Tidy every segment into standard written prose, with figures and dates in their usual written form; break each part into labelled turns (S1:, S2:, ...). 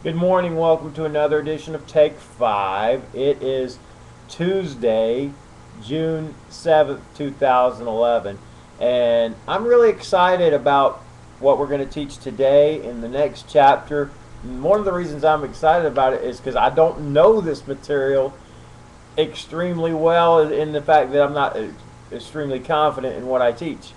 S1: Good morning. Welcome to another edition of Take 5. It is Tuesday, June 7th, 2011. And I'm really excited about what we're going to teach today in the next chapter. And one of the reasons I'm excited about it is because I don't know this material extremely well, in the fact that I'm not extremely confident in what I teach.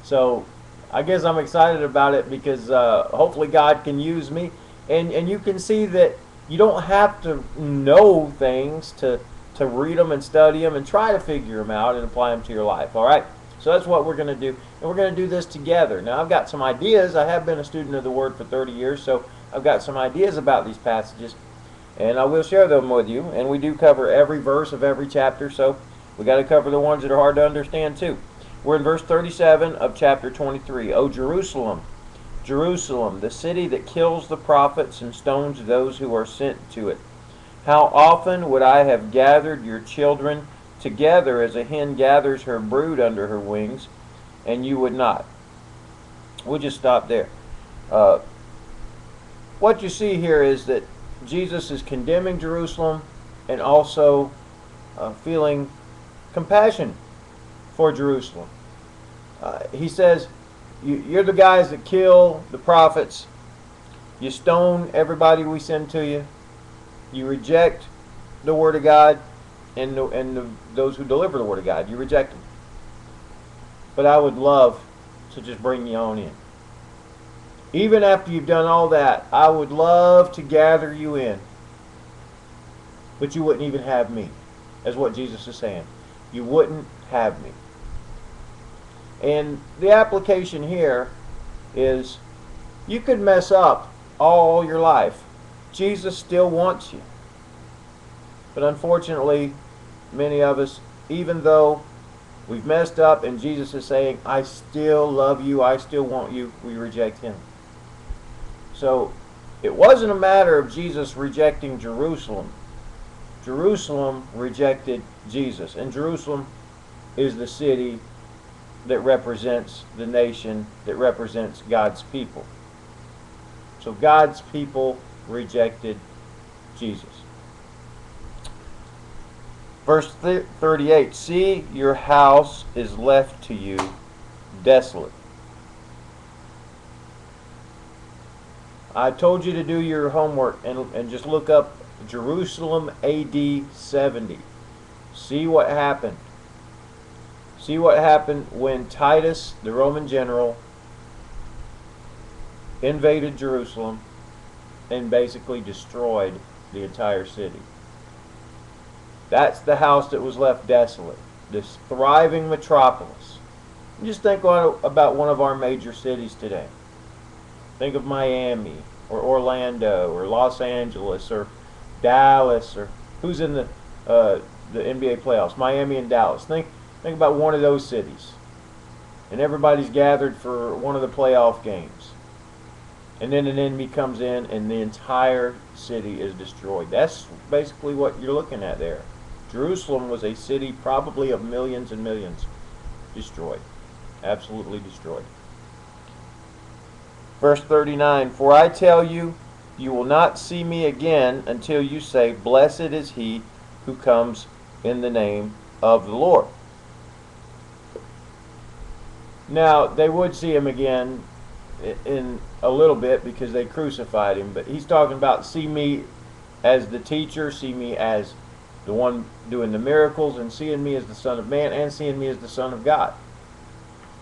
S1: So I guess I'm excited about it because hopefully God can use me, and you can see that you don't have to know things to read them and study them and try to figure them out and apply them to your life. All right. So that's what we're going to do, and we're going to do this together. Now I've got some ideas. I have been a student of the Word for 30 years, so I've got some ideas about these passages, and I will share them with you. And we do cover every verse of every chapter, so we got to cover the ones that are hard to understand too. We're in verse 37 of chapter 23. O Jerusalem, Jerusalem, the city that kills the prophets and stones those who are sent to it. How often would I have gathered your children together as a hen gathers her brood under her wings, and you would not. We'll just stop there. What you see here is that Jesus is condemning Jerusalem and also feeling compassion for Jerusalem. He says, you're the guys that kill the prophets. You stone everybody we send to you. You reject the Word of God and those who deliver the Word of God. You reject them. But I would love to just bring you on in. Even after you've done all that, I would love to gather you in. But you wouldn't even have me. That's what Jesus is saying. You wouldn't have me. And the application here is you could mess up all your life. Jesus still wants you. But unfortunately, many of us, even though we've messed up and Jesus is saying, I still love you, I still want you, we reject Him. So it wasn't a matter of Jesus rejecting Jerusalem. Jerusalem rejected Jesus. And Jerusalem is the city that represents the nation, that represents God's people. So God's people rejected Jesus. Verse 38, see, your house is left to you desolate. I told you to do your homework and just look up Jerusalem AD 70. See what happened. See what happened when Titus, the Roman general, invaded Jerusalem and basically destroyed the entire city. That's the house that was left desolate. This thriving metropolis. Just think about one of our major cities today. Think of Miami or Orlando or Los Angeles or Dallas, or who's in the NBA playoffs? Miami and Dallas. Think about one of those cities. And everybody's gathered for one of the playoff games. And then an enemy comes in and the entire city is destroyed. That's basically what you're looking at there. Jerusalem was a city probably of millions and millions destroyed. Absolutely destroyed. Verse 39, for I tell you, you will not see me again until you say, blessed is he who comes in the name of the Lord. Now, they would see him again in a little bit because they crucified him, but he's talking about see me as the teacher, see me as the one doing the miracles, and seeing me as the Son of Man, and seeing me as the Son of God.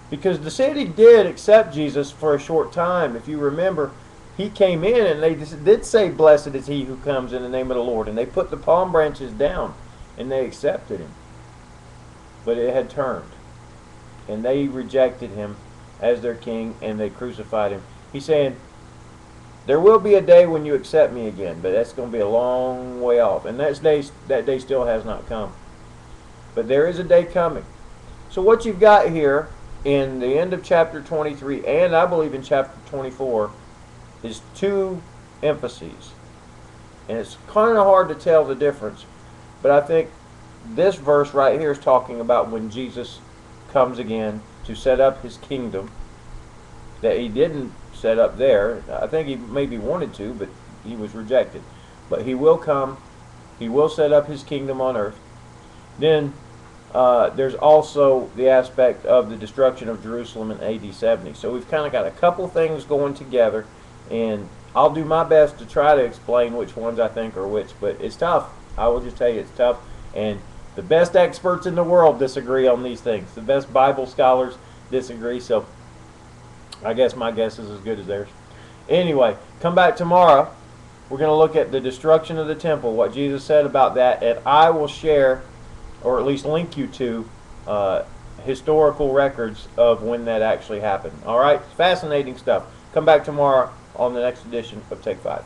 S1: Because the city did accept Jesus for a short time. If you remember, he came in and they did say, blessed is he who comes in the name of the Lord. And they put the palm branches down and they accepted him. But it had turned. And they rejected him as their king and they crucified him. He's saying, there will be a day when you accept me again, but that's going to be a long way off. And that day still has not come. But there is a day coming. So what you've got here in the end of chapter 23, and I believe in chapter 24, is two emphases. And it's kind of hard to tell the difference, but I think this verse right here is talking about when Jesus comes again to set up his kingdom that he didn't set up there. I think he maybe wanted to, but he was rejected. But he will come. He will set up his kingdom on earth. Then there's also the aspect of the destruction of Jerusalem in AD 70. So we've kind of got a couple things going together, and I'll do my best to try to explain which ones I think are which, but it's tough. I will just tell you it's tough, and the best experts in the world disagree on these things. The best Bible scholars disagree, so I guess my guess is as good as theirs. Anyway, come back tomorrow. We're going to look at the destruction of the temple, what Jesus said about that, and I will share, or at least link you to, historical records of when that actually happened. All right? Fascinating stuff. Come back tomorrow on the next edition of Take 5.